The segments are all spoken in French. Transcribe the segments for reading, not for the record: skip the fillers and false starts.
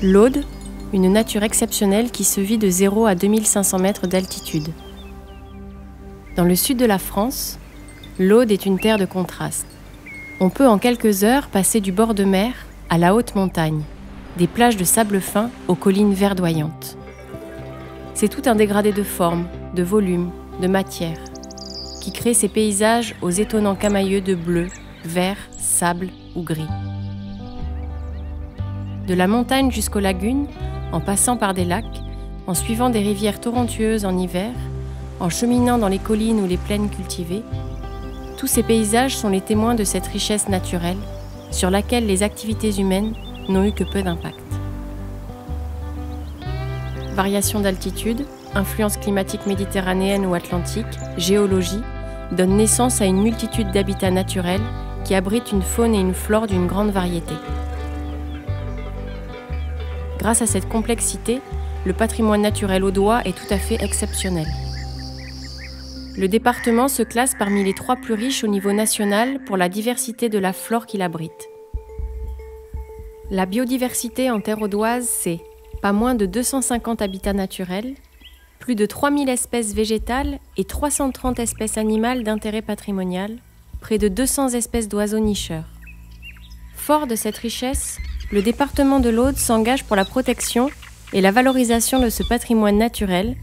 L'Aude, une nature exceptionnelle qui se vit de 0 à 2500 mètres d'altitude. Dans le sud de la France, l'Aude est une terre de contraste. On peut en quelques heures passer du bord de mer à la haute montagne, des plages de sable fin aux collines verdoyantes. C'est tout un dégradé de forme, de volume, de matière, qui crée ces paysages aux étonnants camailleux de bleu, vert, sable ou gris. De la montagne jusqu'aux lagunes, en passant par des lacs, en suivant des rivières torrentueuses en hiver, en cheminant dans les collines ou les plaines cultivées, tous ces paysages sont les témoins de cette richesse naturelle sur laquelle les activités humaines n'ont eu que peu d'impact. Variation d'altitude, influence climatique méditerranéenne ou atlantique, géologie, donnent naissance à une multitude d'habitats naturels qui abritent une faune et une flore d'une grande variété. Grâce à cette complexité, le patrimoine naturel audois est tout à fait exceptionnel. Le département se classe parmi les 3 plus riches au niveau national pour la diversité de la flore qu'il abrite. La biodiversité en terre audoise, c'est pas moins de 250 habitats naturels, plus de 3000 espèces végétales et 330 espèces animales d'intérêt patrimonial, près de 200 espèces d'oiseaux nicheurs. Fort de cette richesse, le département de l'Aude s'engage pour la protection et la valorisation de ce patrimoine naturel,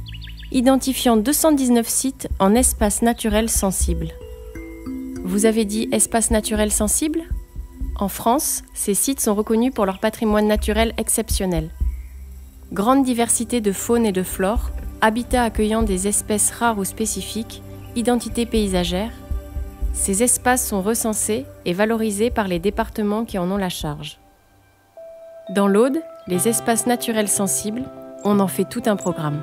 identifiant 219 sites en espaces naturels sensibles. Vous avez dit espaces naturels sensibles ? En France, ces sites sont reconnus pour leur patrimoine naturel exceptionnel. Grande diversité de faune et de flore, habitats accueillant des espèces rares ou spécifiques, identité paysagère, ces espaces sont recensés et valorisés par les départements qui en ont la charge. Dans l'Aude, les espaces naturels sensibles, on en fait tout un programme.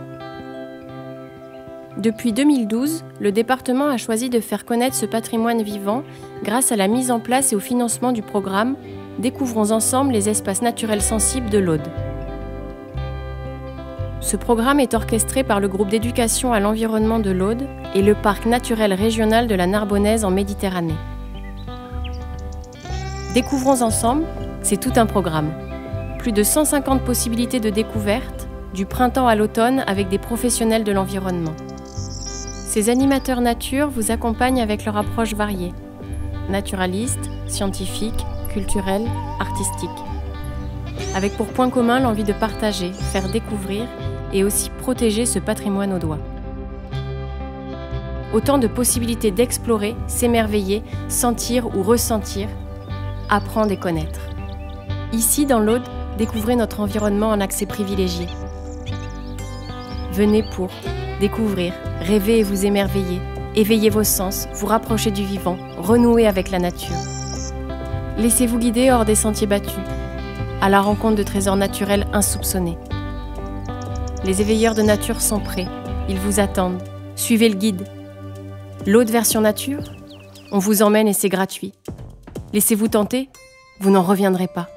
Depuis 2012, le département a choisi de faire connaître ce patrimoine vivant grâce à la mise en place et au financement du programme « Découvrons ensemble les espaces naturels sensibles de l'Aude ». Ce programme est orchestré par le groupe d'éducation à l'environnement de l'Aude et le parc naturel régional de la Narbonnaise en Méditerranée. Découvrons ensemble, c'est tout un programme. Plus de 150 possibilités de découverte, du printemps à l'automne avec des professionnels de l'environnement. Ces animateurs nature vous accompagnent avec leur approche variée, naturaliste, scientifique, culturelle, artistique. Avec pour point commun l'envie de partager, faire découvrir et aussi protéger ce patrimoine audois. Autant de possibilités d'explorer, s'émerveiller, sentir ou ressentir, apprendre et connaître. Ici, dans l'Aude, découvrez notre environnement en accès privilégié. Venez pour découvrir, rêver et vous émerveiller, éveiller vos sens, vous rapprocher du vivant, renouer avec la nature. Laissez-vous guider hors des sentiers battus, à la rencontre de trésors naturels insoupçonnés. Les éveilleurs de nature sont prêts, ils vous attendent. Suivez le guide. L'Aude version nature, on vous emmène et c'est gratuit. Laissez-vous tenter, vous n'en reviendrez pas.